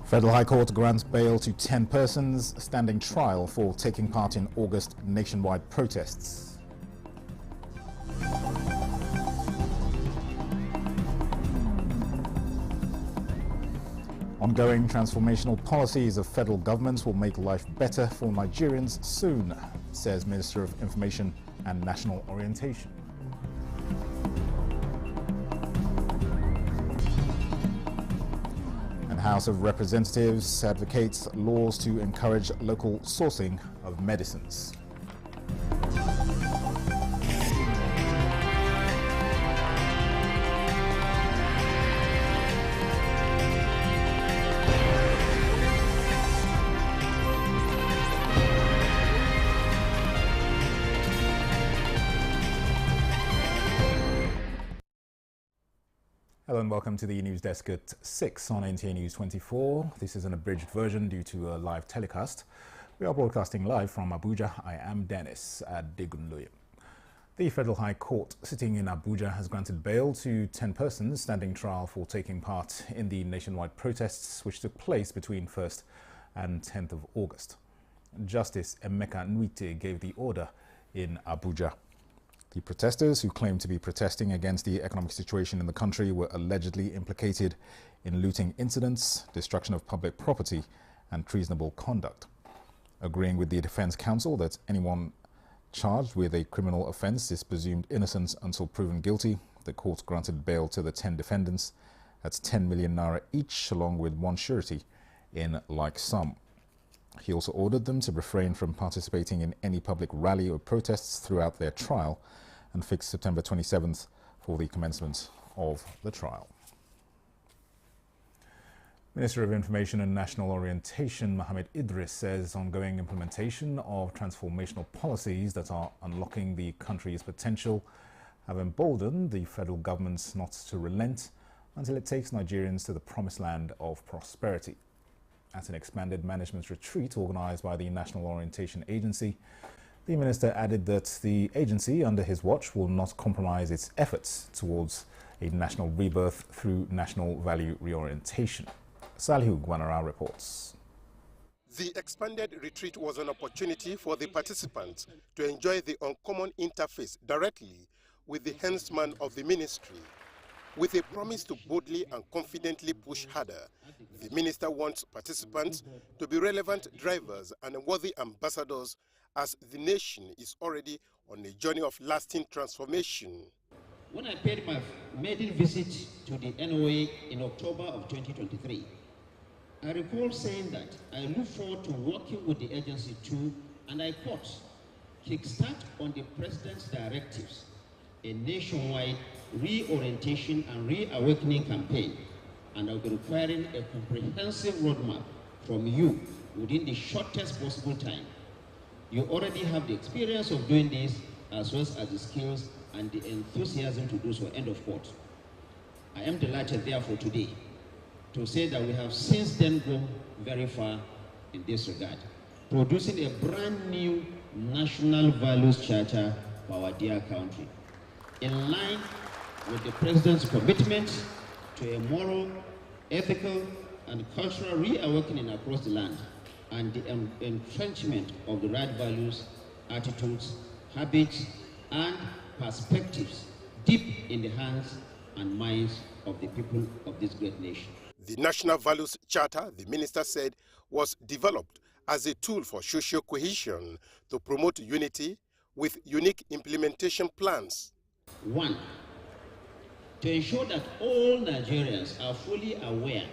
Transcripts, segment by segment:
Federal High Court grants bail to 10 persons standing trial for taking part in August nationwide protests. Ongoing transformational policies of federal governments will make life better for Nigerians soon, says Minister of Information and National Orientation. House of Representatives advocates laws to encourage local sourcing of medicines. Hello and welcome to the news desk at 6 on Nta News24. This is an abridged version due to a live telecast. We are broadcasting live from Abuja. I am Dennis Adegunloye. The Federal High Court sitting in Abuja has granted bail to 10 persons standing trial for taking part in the nationwide protests which took place between 1st and 10th of August. Justice Emeka Nwite gave the order in Abuja. The protesters, who claimed to be protesting against the economic situation in the country, were allegedly implicated in looting incidents, destruction of public property, and treasonable conduct. Agreeing with the defense counsel that anyone charged with a criminal offense is presumed innocent until proven guilty, the court granted bail to the 10 defendants. That's 10 million naira each, along with one surety in like sum. He also ordered them to refrain from participating in any public rally or protests throughout their trial and fixed September 27th for the commencement of the trial. Minister of Information and National Orientation Mohammed Idris says ongoing implementation of transformational policies that are unlocking the country's potential have emboldened the federal government not to relent until it takes Nigerians to the promised land of prosperity. At an expanded management retreat organized by the National Orientation Agency, the minister added that the agency, under his watch, will not compromise its efforts towards a national rebirth through national value reorientation. Salihu Gwanara reports. The expanded retreat was an opportunity for the participants to enjoy the uncommon interface directly with the headsman of the ministry. With a promise to boldly and confidently push harder, the minister wants participants to be relevant drivers and worthy ambassadors as the nation is already on a journey of lasting transformation. When I paid my maiden visit to the NOA in October of 2023, I recall saying that I look forward to working with the agency to, and I quote, kickstart on the President's directives a nationwide reorientation and reawakening campaign, and I'll be requiring a comprehensive roadmap from you within the shortest possible time. You already have the experience of doing this, as well as the skills and the enthusiasm to do so, end of quote. I am delighted, therefore, today to say that we have since then gone very far in this regard, producing a brand new national values charter for our dear country, in line with the President's commitment to a moral, ethical, and cultural reawakening across the land, and the entrenchment of the right values, attitudes, habits, and perspectives deep in the hands and minds of the people of this great nation. The National Values Charter, the minister said, was developed as a tool for social cohesion to promote unity with unique implementation plans. 1. To ensure that all Nigerians are fully aware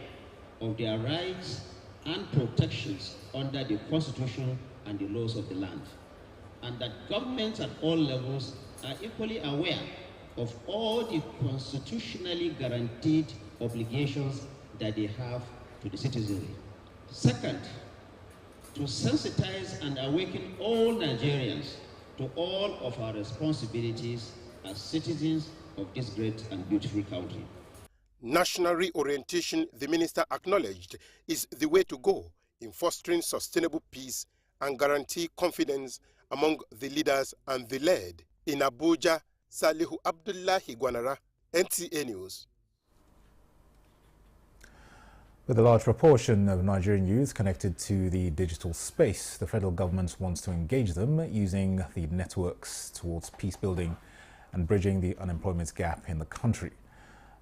of their rights and protections under the Constitution and the laws of the land, and that governments at all levels are equally aware of all the constitutionally guaranteed obligations that they have to the citizenry. 2nd, to sensitize and awaken all Nigerians to all of our responsibilities as citizens of this great and beautiful country. National reorientation, the minister acknowledged, is the way to go in fostering sustainable peace and guarantee confidence among the leaders and the led. In Abuja, Salihu Abdullahi Gwanara, NTA News. With a large proportion of Nigerian youth connected to the digital space, the federal government wants to engage them using the networks towards peace building and bridging the unemployment gap in the country.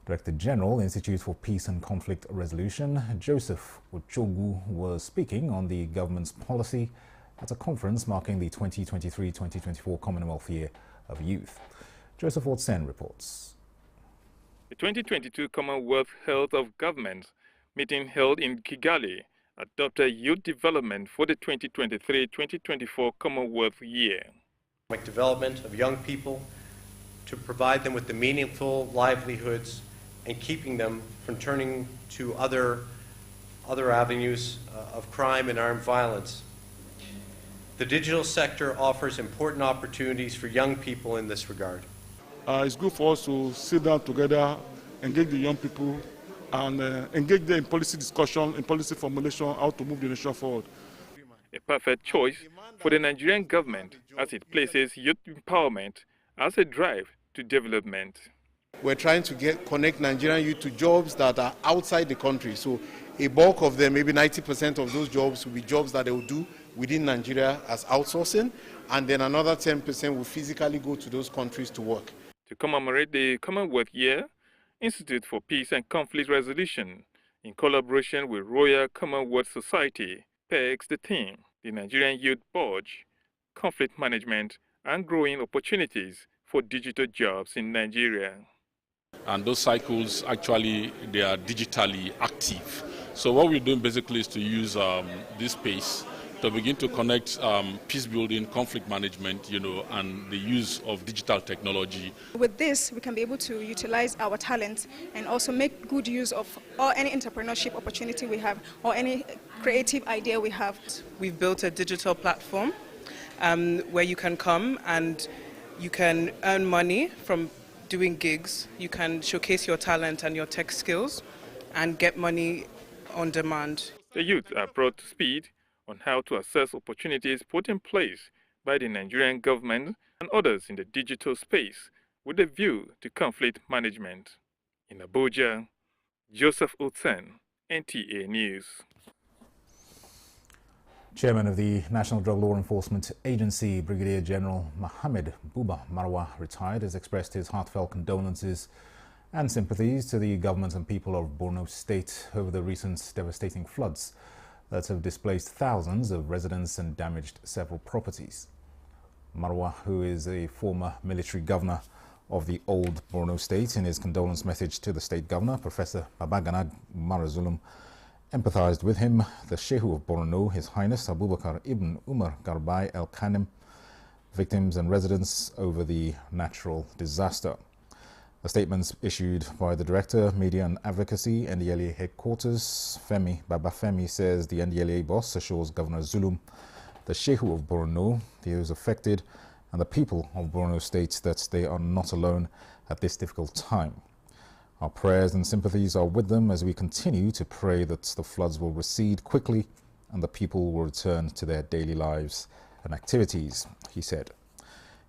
Director General, Institute for Peace and Conflict Resolution, Joseph Ochogu, was speaking on the government's policy at a conference marking the 2023-2024 Commonwealth Year of Youth. Joseph Otsen reports. The 2022 Commonwealth Health of Government meeting held in Kigali adopted youth development for the 2023-2024 Commonwealth Year. Development of young people to provide them with the meaningful livelihoods and keeping them from turning to other avenues of crime and armed violence. The digital sector offers important opportunities for young people in this regard. It's good for us to sit down together, engage the young people, and engage them in policy discussion, in policy formulation, how to move the nation forward. A perfect choice for the Nigerian government as it places youth empowerment as a drive to development. We're trying to connect Nigerian youth to jobs that are outside the country. So a bulk of them, maybe 90% of those jobs will be jobs that they will do within Nigeria as outsourcing, and then another 10% will physically go to those countries to work. To commemorate the Commonwealth Year, Institute for Peace and Conflict Resolution, in collaboration with Royal Commonwealth Society, pegs the theme, the Nigerian Youth Budge, Conflict Management and Growing Opportunities for Digital Jobs in Nigeria. And those cycles, actually, they are digitally active. So what we're doing basically is to use this space to begin to connect peace building, conflict management, and the use of digital technology. With this, we can be able to utilize our talents and also make good use of any entrepreneurship opportunity we have or any creative idea we have. We've built a digital platform where you can come and you can earn money from doing gigs. You can showcase your talent and your tech skills and get money on demand. The youth are brought to speed on how to assess opportunities put in place by the Nigerian government and others in the digital space with a view to conflict management. In Abuja, Joseph Otsen, Nta News. Chairman of the National Drug Law Enforcement Agency, Brigadier General Mohammed Buba Marwa, retired, has expressed his heartfelt condolences and sympathies to the government and people of Borno State over the recent devastating floods that have displaced thousands of residents and damaged several properties. Marwa, who is a former military governor of the old Borno State, in his condolence message to the state governor, Professor Babagana Marazulum, empathized with him, the Shehu of Borno, His Highness Abubakar Ibn Umar Garbai El Khanim, victims and residents over the natural disaster. A statement issued by the Director, Media and Advocacy, NDLA Headquarters, Femi Babafemi, says the NDLA boss assures Governor Zulum, the Shehu of Borno, those affected, and the people of Borno State that they are not alone at this difficult time. Our prayers and sympathies are with them as we continue to pray that the floods will recede quickly and the people will return to their daily lives and activities, he said.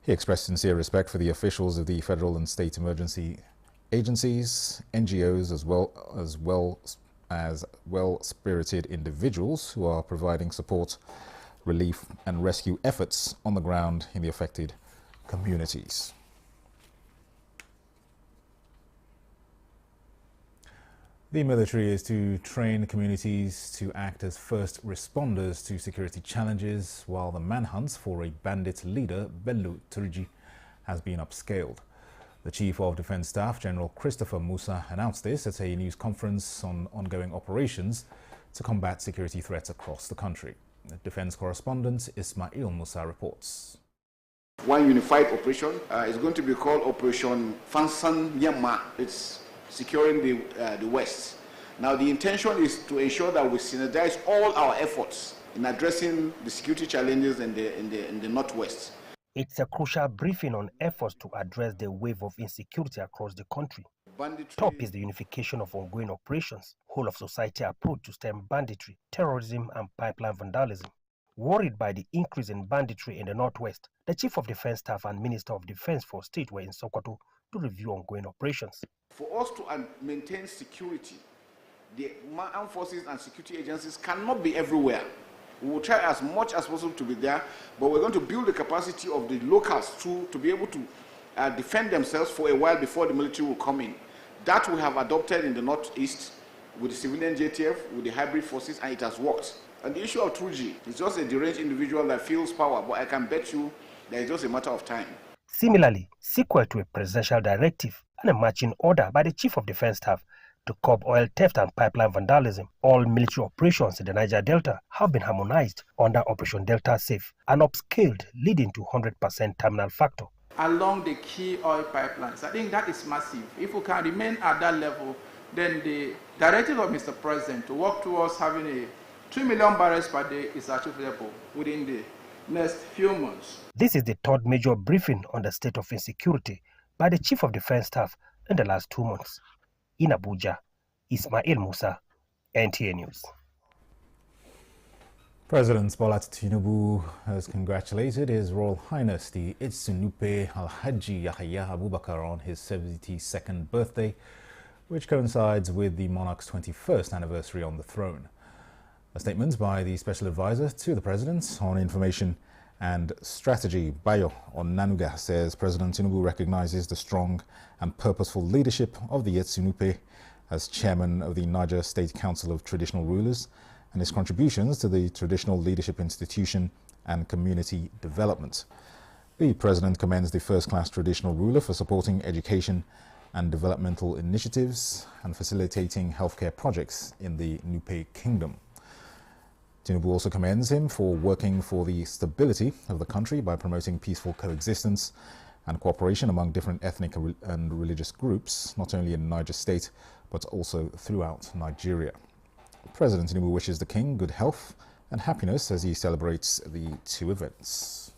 He expressed sincere respect for the officials of the federal and state emergency agencies, NGOs, as well as well-spirited individuals who are providing support, relief and rescue efforts on the ground in the affected communities. The military is to train communities to act as first responders to security challenges, while the manhunt for a bandit leader, Bello Turji, has been upscaled. The Chief of Defence Staff, General Christopher Musa, announced this at a news conference on ongoing operations to combat security threats across the country. The Defence correspondent Ismail Musa reports. One unified operation is going to be called Operation Fansan Yamma. It's securing the West. Now the intention is to ensure that we synergize all our efforts in addressing the security challenges in the Northwest. It's a crucial briefing on efforts to address the wave of insecurity across the country. Top is the unification of ongoing operations, whole of society approach to stem banditry, terrorism and pipeline vandalism. Worried by the increase in banditry in the Northwest, the Chief of Defence Staff and Minister of Defence for State were in Sokoto to review ongoing operations. For us to maintain security, the armed forces and security agencies cannot be everywhere. We will try as much as possible to be there, but we're going to build the capacity of the locals to be able to defend themselves for a while before the military will come in. That we have adopted in the Northeast with the civilian JTF, with the hybrid forces, and it has worked. And the issue of Truji is just a deranged individual that feels power, but I can bet you that it's just a matter of time. Similarly, sequel to a presidential directive and a marching order by the Chief of Defense Staff to curb oil theft and pipeline vandalism, all military operations in the Niger Delta have been harmonized under Operation Delta Safe and upscaled, leading to 100% terminal factor. Along the key oil pipelines, I think that is massive. If we can remain at that level, then the directive of Mr. President to work towards having a 3 million barrels per day is achievable within the next few months. This is the third major briefing on the state of insecurity by the Chief of Defense Staff in the last 2 months. In Abuja, Ismail Musa, NTA News. President Bola Tinubu has congratulated His Royal Highness the Itsunupe Alhaji Yahya Abubakar on his 72nd birthday, which coincides with the monarch's 21st anniversary on the throne. A statement by the Special Advisor to the President on Information and Strategy, Bayo Onanuga, says President Tinubu recognizes the strong and purposeful leadership of the Itsunupe as chairman of the Niger State Council of Traditional Rulers and his contributions to the traditional leadership institution and community development. The President commends the first-class traditional ruler for supporting education and developmental initiatives and facilitating healthcare projects in the Nupe Kingdom. Tinubu also commends him for working for the stability of the country by promoting peaceful coexistence and cooperation among different ethnic and religious groups, not only in Niger State, but also throughout Nigeria. President Tinubu wishes the king good health and happiness as he celebrates the two events.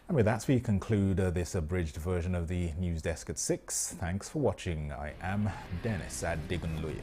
And with that, we conclude this abridged version of the news desk at 6. Thanks for watching. I am Dennis Adigunloye.